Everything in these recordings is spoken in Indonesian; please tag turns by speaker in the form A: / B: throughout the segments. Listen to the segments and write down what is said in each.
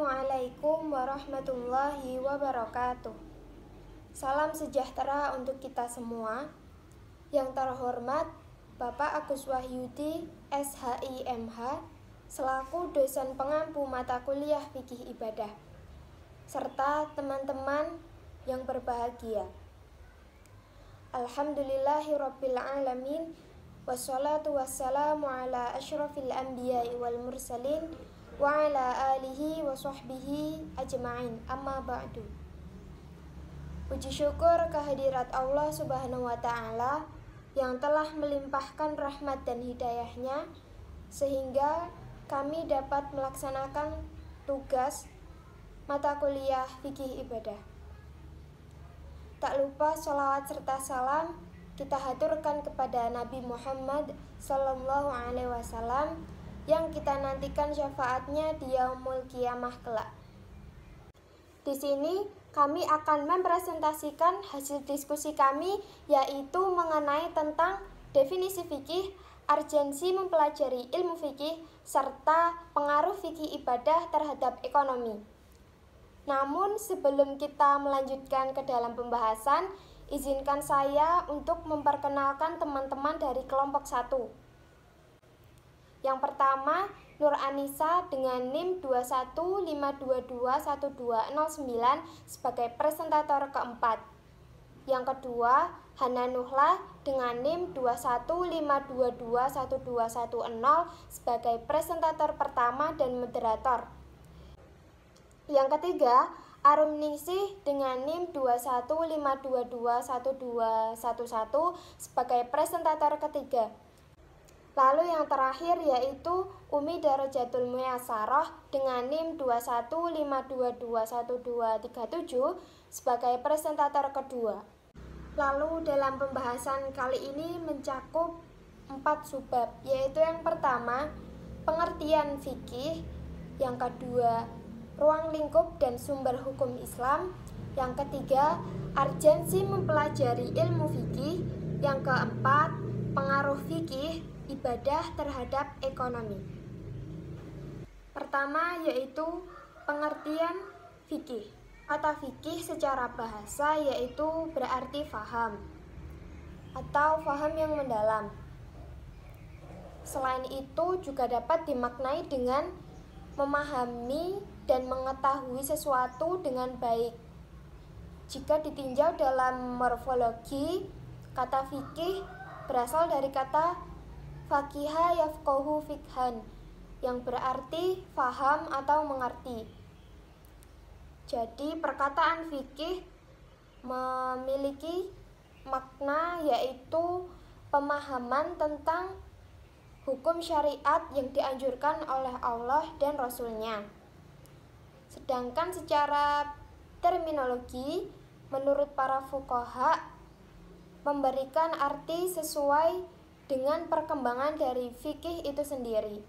A: Assalamualaikum warahmatullahi wabarakatuh. Salam sejahtera untuk kita semua. Yang terhormat Bapak Agus Wahyudi, SHI MH, selaku dosen pengampu mata kuliah fikih ibadah, serta teman-teman yang berbahagia. Alhamdulillahirabbil alamin. Wassalatu wassalamu ala asyrafil anbiya'i wal mursalin wa ala alihi wa sahbihi ajma'in, amma ba'du. Puji syukur kehadirat Allah subhanahu wa ta'ala yang telah melimpahkan rahmat dan hidayahnya sehingga kami dapat melaksanakan tugas mata kuliah fikih ibadah. Tak lupa sholawat serta salam kita haturkan kepada Nabi Muhammad Sallallahu Alaihi Wasallam yang kita nantikan syafaatnya di yaumul qiyamah kelak. Di sini kami akan mempresentasikan hasil diskusi kami, yaitu mengenai tentang definisi fikih, urgensi mempelajari ilmu fikih, serta pengaruh fikih ibadah terhadap ekonomi. Namun sebelum kita melanjutkan ke dalam pembahasan, izinkan saya untuk memperkenalkan teman-teman dari kelompok 1. Yang pertama, Nur Anissa dengan NIM 215221209 sebagai presentator keempat. Yang kedua, Hana Nuhla dengan NIM 215221210 sebagai presentator pertama dan moderator. Yang ketiga, Arum Ningsih dengan NIM 215221211 sebagai presentator ketiga. Lalu yang terakhir yaitu Umi Darajatul Muyassarah dengan NIM 215221237 sebagai presentator kedua. Lalu dalam pembahasan kali ini mencakup 4 subbab, yaitu yang pertama, pengertian fikih, yang kedua, ruang lingkup dan sumber hukum Islam, yang ketiga, urgensi mempelajari ilmu fikih, yang keempat, pengaruh fikih ibadah terhadap ekonomi. Pertama yaitu pengertian fikih. Kata fikih secara bahasa yaitu berarti faham atau faham yang mendalam. Selain itu juga dapat dimaknai dengan memahami dan mengetahui sesuatu dengan baik. Jika ditinjau dalam morfologi, kata fikih berasal dari kata faqiha yafqahu fiqhan, yang berarti faham atau mengerti. Jadi perkataan fikih memiliki makna yaitu pemahaman tentang hukum syariat yang dianjurkan oleh Allah dan Rasul-Nya. Sedangkan secara terminologi, menurut para fuqaha, memberikan arti sesuai dengan perkembangan dari fikih itu sendiri.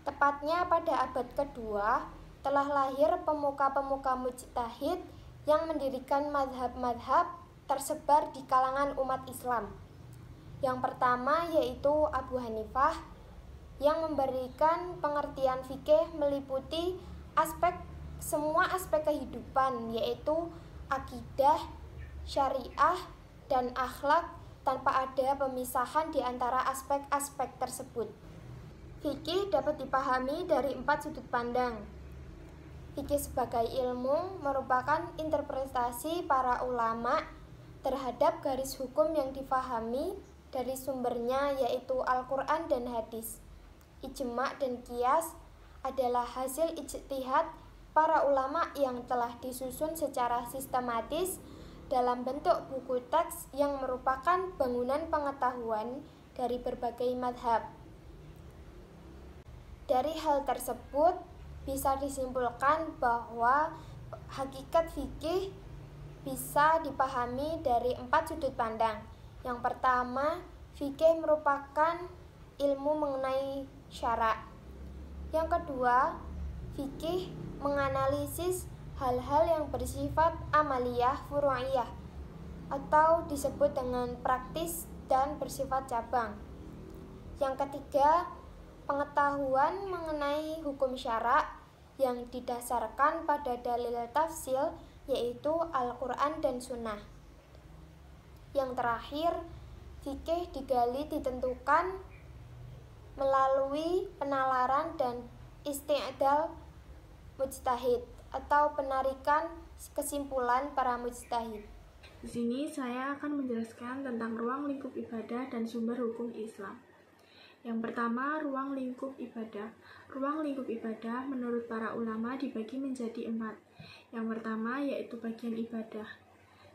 A: Tepatnya pada abad kedua, telah lahir pemuka-pemuka mujtahid yang mendirikan madhab-madhab tersebar di kalangan umat Islam. Yang pertama yaitu Abu Hanifah, yang memberikan pengertian fikih meliputi semua aspek kehidupan, yaitu akidah, syariah, dan akhlak tanpa ada pemisahan di antara aspek-aspek tersebut. Fikih dapat dipahami dari 4 sudut pandang. Fikih sebagai ilmu merupakan interpretasi para ulama terhadap garis hukum yang difahami dari sumbernya, yaitu Al-Quran dan hadis. Ijma' dan qiyas adalah hasil ijtihad para ulama yang telah disusun secara sistematis dalam bentuk buku teks yang merupakan bangunan pengetahuan dari berbagai madhab. Dari hal tersebut bisa disimpulkan bahwa hakikat fikih bisa dipahami dari 4 sudut pandang. Yang pertama, fikih merupakan ilmu mengenai syara'. Yang kedua, fikih menganalisis hal-hal yang bersifat amaliyah furu'iyah atau disebut dengan praktis dan bersifat cabang. Yang ketiga, pengetahuan mengenai hukum syara'. yang didasarkan pada dalil tafsil, yaitu Al-Quran dan Sunnah. Yang terakhir, fikih digali ditentukan melalui penalaran dan isti'dal mujtahid atau penarikan kesimpulan para mujtahid.
B: Di sini saya akan menjelaskan tentang ruang lingkup ibadah dan sumber hukum Islam. Yang pertama, ruang lingkup ibadah. Ruang lingkup ibadah menurut para ulama dibagi menjadi 4. Yang pertama yaitu bagian ibadah,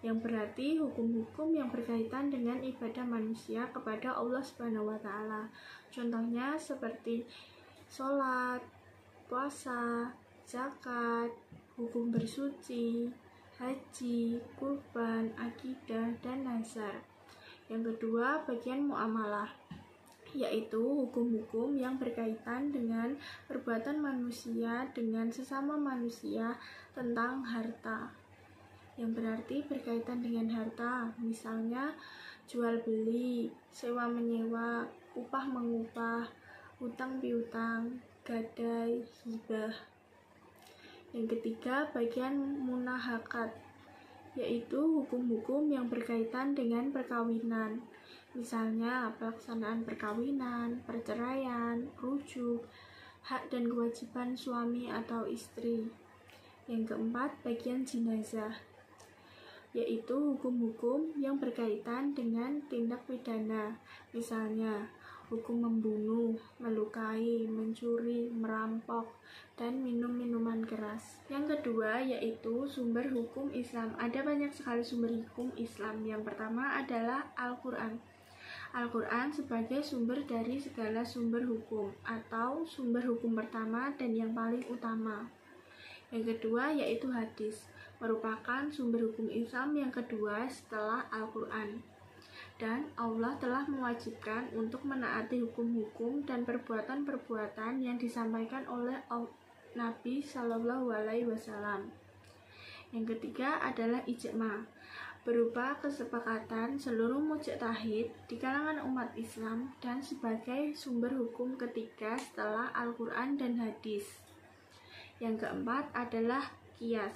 B: yang berarti hukum-hukum yang berkaitan dengan ibadah manusia kepada Allah Subhanahu wa Ta'ala. Contohnya seperti sholat, puasa, zakat, hukum bersuci, haji, kurban, akidah, dan nazar. Yang kedua, bagian muamalah, yaitu hukum-hukum yang berkaitan dengan perbuatan manusia dengan sesama manusia tentang harta, yang berarti berkaitan dengan harta, misalnya jual beli, sewa menyewa, upah mengupah, utang piutang, gadai, hibah. Yang ketiga, bagian munahakat, yaitu hukum-hukum yang berkaitan dengan perkawinan, misalnya pelaksanaan perkawinan, perceraian, rujuk, hak dan kewajiban suami atau istri. Yang keempat, bagian jenazah, yaitu hukum-hukum yang berkaitan dengan tindak pidana, misalnya hukum membunuh, melukai, mencuri, merampok, dan minum minuman keras. Yang kedua yaitu sumber hukum Islam. Ada banyak sekali sumber hukum Islam. Yang pertama adalah Al-Quran. Al-Quran sebagai sumber dari segala sumber hukum, atau sumber hukum pertama dan yang paling utama. Yang kedua yaitu hadis, merupakan sumber hukum Islam yang kedua setelah Al-Quran. Dan Allah telah mewajibkan untuk menaati hukum-hukum dan perbuatan-perbuatan yang disampaikan oleh Nabi Shallallahu Alaihi Wasallam. Yang ketiga adalah ijma, berupa kesepakatan seluruh mujtahid di kalangan umat Islam dan sebagai sumber hukum ketiga setelah Al-Quran dan hadis. Yang keempat adalah qiyas,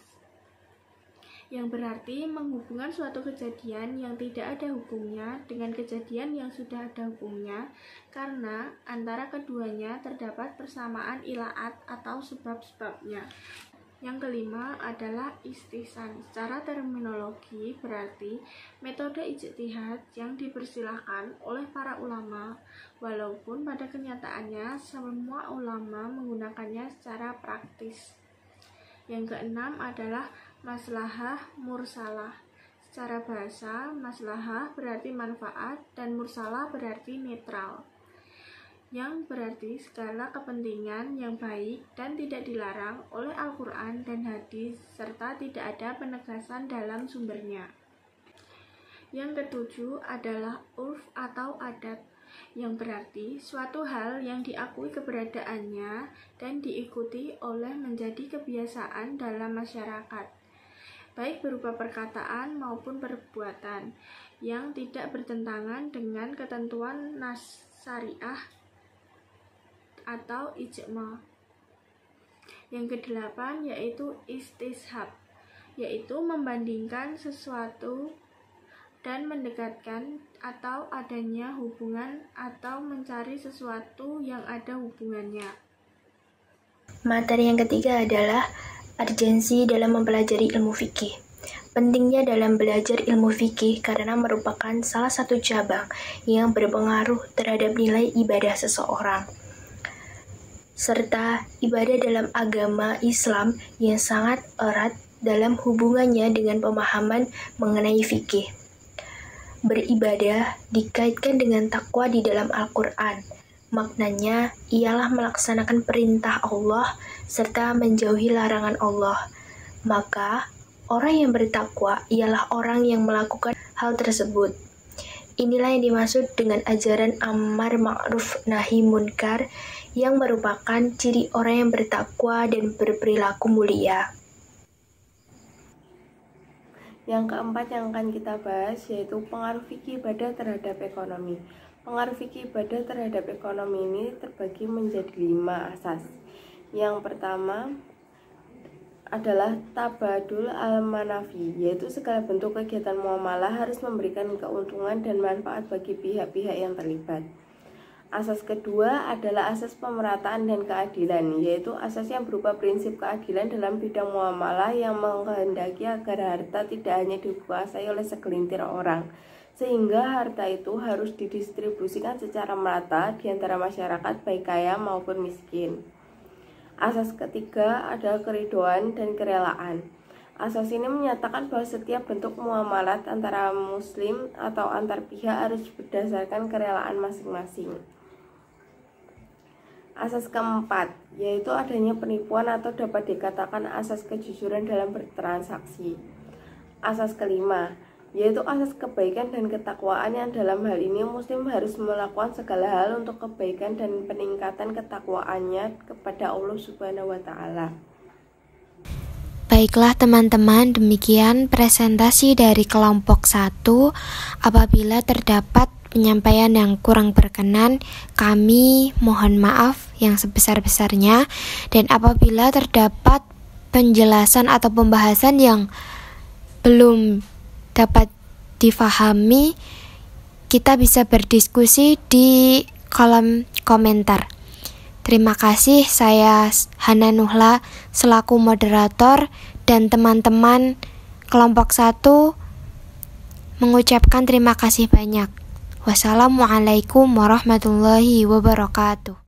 B: yang berarti menghubungkan suatu kejadian yang tidak ada hukumnya dengan kejadian yang sudah ada hukumnya, karena antara keduanya terdapat persamaan ilaat atau sebab-sebabnya. Yang kelima adalah istihsan. Secara terminologi berarti metode ijtihad yang dipersilahkan oleh para ulama, walaupun pada kenyataannya semua ulama menggunakannya secara praktis. Yang keenam adalah maslahah mursalah. Secara bahasa, maslahah berarti manfaat dan mursalah berarti netral, yang berarti segala kepentingan yang baik dan tidak dilarang oleh Al-Quran dan hadis, serta tidak ada penegasan dalam sumbernya. Yang ketujuh adalah urf atau adat, yang berarti suatu hal yang diakui keberadaannya dan diikuti oleh menjadi kebiasaan dalam masyarakat, baik berupa perkataan maupun perbuatan, yang tidak bertentangan dengan ketentuan nas syariah atau ijma. Yang kedelapan yaitu istishab, yaitu membandingkan sesuatu dan mendekatkan atau adanya hubungan atau mencari sesuatu yang ada hubungannya.
C: Materi yang ketiga adalah urgensi dalam mempelajari ilmu fikih. Pentingnya dalam belajar ilmu fikih karena merupakan salah satu cabang yang berpengaruh terhadap nilai ibadah seseorang, serta ibadah dalam agama Islam yang sangat erat dalam hubungannya dengan pemahaman mengenai fikih. Beribadah dikaitkan dengan takwa di dalam Al-Quran. Maknanya ialah melaksanakan perintah Allah serta menjauhi larangan Allah. Maka orang yang bertakwa ialah orang yang melakukan hal tersebut. Inilah yang dimaksud dengan ajaran amar ma'ruf nahi munkar, yang merupakan ciri orang yang bertakwa dan berperilaku mulia.
D: Yang keempat yang akan kita bahas yaitu pengaruh fikih ibadah terhadap ekonomi. Pengaruh fikih ibadah terhadap ekonomi ini terbagi menjadi 5 asas. Yang pertama adalah tabadul al-manafi, yaitu segala bentuk kegiatan muamalah harus memberikan keuntungan dan manfaat bagi pihak-pihak yang terlibat. Asas kedua adalah asas pemerataan dan keadilan, yaitu asas yang berupa prinsip keadilan dalam bidang muamalah yang menghendaki agar harta tidak hanya dikuasai oleh segelintir orang, sehingga harta itu harus didistribusikan secara merata di antara masyarakat baik kaya maupun miskin. Asas ketiga adalah keridhaan dan kerelaan. Asas ini menyatakan bahwa setiap bentuk muamalat antara muslim atau antar pihak harus berdasarkan kerelaan masing-masing. Asas keempat, yaitu adanya penipuan atau dapat dikatakan asas kejujuran dalam bertransaksi. Asas kelima, yaitu asas kebaikan dan ketakwaan yang dalam hal ini muslim harus melakukan segala hal untuk kebaikan dan peningkatan ketakwaannya kepada Allah Subhanahu wa Ta'ala.
E: Baiklah teman-teman, demikian presentasi dari kelompok 1. Apabila terdapat penyampaian yang kurang berkenan, kami mohon maaf yang sebesar-besarnya, dan apabila terdapat penjelasan atau pembahasan yang belum dapat difahami, kita bisa berdiskusi di kolom komentar. Terima kasih, saya Hana Nuhla selaku moderator dan teman-teman kelompok 1 mengucapkan terima kasih banyak. Wassalamualaikum warahmatullahi wabarakatuh.